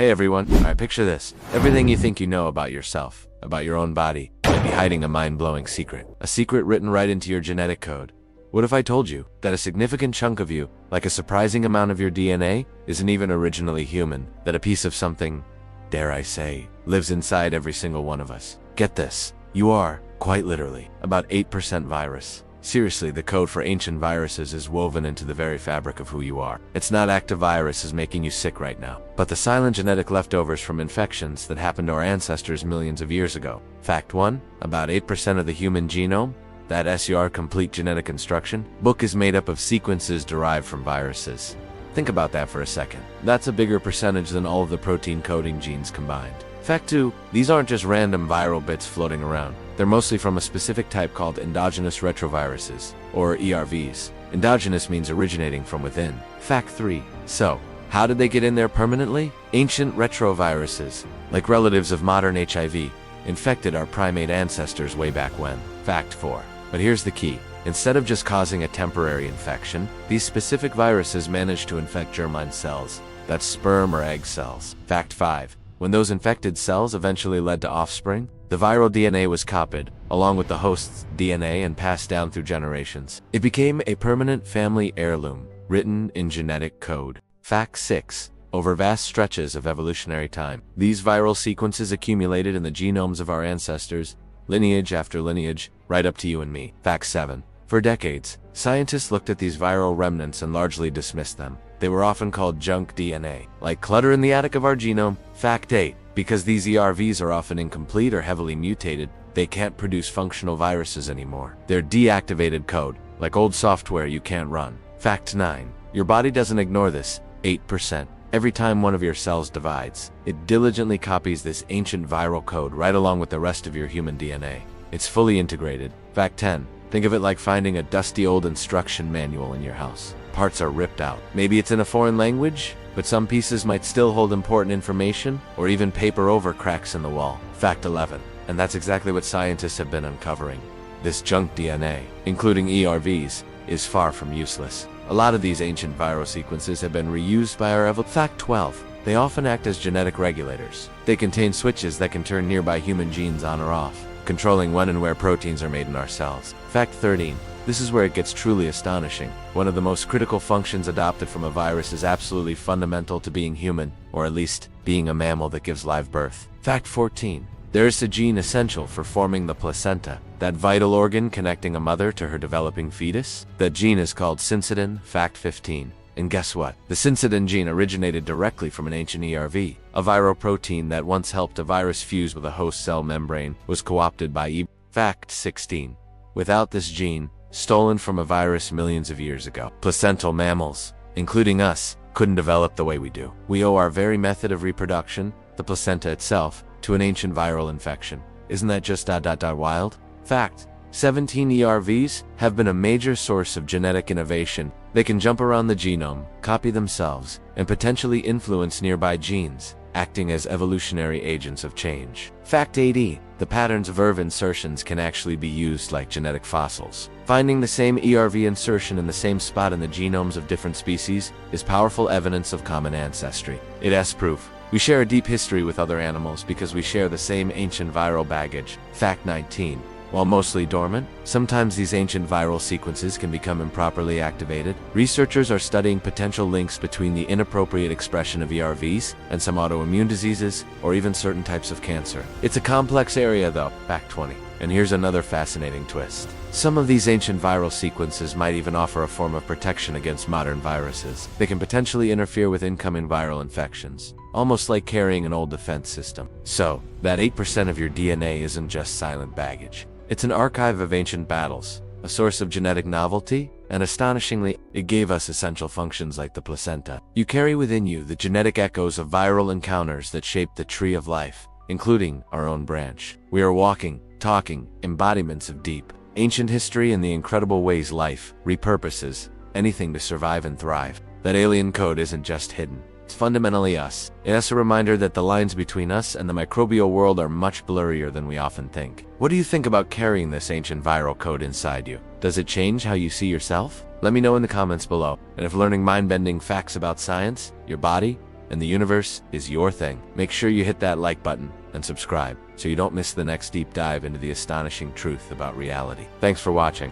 Hey everyone, alright, picture this. Everything you think you know about yourself, about your own body, might be hiding a mind-blowing secret. A secret written right into your genetic code. What if I told you that a significant chunk of you, like a surprising amount of your DNA, isn't even originally human? That a piece of something, dare I say, lives inside every single one of us. Get this, you are, quite literally, about 8% virus. Seriously, the code for ancient viruses is woven into the very fabric of who you are. It's not active viruses making you sick right now, but the silent genetic leftovers from infections that happened to our ancestors millions of years ago. Fact 1, about 8% of the human genome, that SUR complete genetic instruction book, is made up of sequences derived from viruses. Think about that for a second. That's a bigger percentage than all of the protein coding genes combined. Fact 2, these aren't just random viral bits floating around. They're mostly from a specific type called endogenous retroviruses, or ERVs. Endogenous means originating from within. Fact 3, so, how did they get in there permanently? Ancient retroviruses, like relatives of modern HIV, infected our primate ancestors way back when. Fact 4, but here's the key. Instead of just causing a temporary infection, these specific viruses manage to infect germline cells, that's sperm or egg cells. Fact 5, when those infected cells eventually led to offspring, the viral DNA was copied, along with the host's DNA, and passed down through generations. It became a permanent family heirloom, written in genetic code. Fact 6, over vast stretches of evolutionary time, these viral sequences accumulated in the genomes of our ancestors, lineage after lineage, right up to you and me. Fact 7, for decades, scientists looked at these viral remnants and largely dismissed them. They were often called junk DNA, like clutter in the attic of our genome. Fact 8, because these ERVs are often incomplete or heavily mutated, they can't produce functional viruses anymore. They're deactivated code, like old software you can't run. Fact 9, your body doesn't ignore this, 8%. Every time one of your cells divides, it diligently copies this ancient viral code right along with the rest of your human DNA. It's fully integrated. Fact 10, think of it like finding a dusty old instruction manual in your house. Parts are ripped out. Maybe it's in a foreign language, but some pieces might still hold important information, or even paper over cracks in the wall. Fact 11, and that's exactly what scientists have been uncovering. This junk DNA, including ERVs, is far from useless. A lot of these ancient viral sequences have been reused by our evolution. Fact 12, they often act as genetic regulators. They contain switches that can turn nearby human genes on or off, controlling when and where proteins are made in our cells. Fact 13, this is where it gets truly astonishing. One of the most critical functions adopted from a virus is absolutely fundamental to being human, or at least being a mammal that gives live birth. Fact 14, there is a gene essential for forming the placenta, that vital organ connecting a mother to her developing fetus. That gene is called syncytin. Fact 15, and guess what? The syncytin gene originated directly from an ancient ERV. A viral protein that once helped a virus fuse with a host cell membrane was co-opted by E. Fact 16, without this gene, stolen from a virus millions of years ago, placental mammals, including us, couldn't develop the way we do. We owe our very method of reproduction, the placenta itself, to an ancient viral infection. Isn't that just wild? Fact 17, ERVs have been a major source of genetic innovation. They can jump around the genome, copy themselves, and potentially influence nearby genes, acting as evolutionary agents of change. Fact 80, the patterns of ERV insertions can actually be used like genetic fossils. Finding the same ERV insertion in the same spot in the genomes of different species is powerful evidence of common ancestry. It has proof. We share a deep history with other animals because we share the same ancient viral baggage. Fact 19, while mostly dormant, sometimes these ancient viral sequences can become improperly activated. Researchers are studying potential links between the inappropriate expression of ERVs and some autoimmune diseases, or even certain types of cancer. It's a complex area though. Fact 20, and here's another fascinating twist. Some of these ancient viral sequences might even offer a form of protection against modern viruses. They can potentially interfere with incoming viral infections, almost like carrying an old defense system. So, that 8% of your DNA isn't just silent baggage. It's an archive of ancient battles, a source of genetic novelty, and astonishingly, it gave us essential functions like the placenta. You carry within you the genetic echoes of viral encounters that shaped the tree of life, including our own branch. We are walking, talking, embodiments of deep, ancient history and the incredible ways life repurposes anything to survive and thrive. That alien code isn't just hidden. It's fundamentally us. It's a reminder that the lines between us and the microbial world are much blurrier than we often think. What do you think about carrying this ancient viral code inside you? Does it change how you see yourself? Let me know in the comments below. And if learning mind-bending facts about science, your body, and the universe is your thing. Make sure you hit that like button and subscribe so you don't miss the next deep dive into the astonishing truth about reality. Thanks for watching.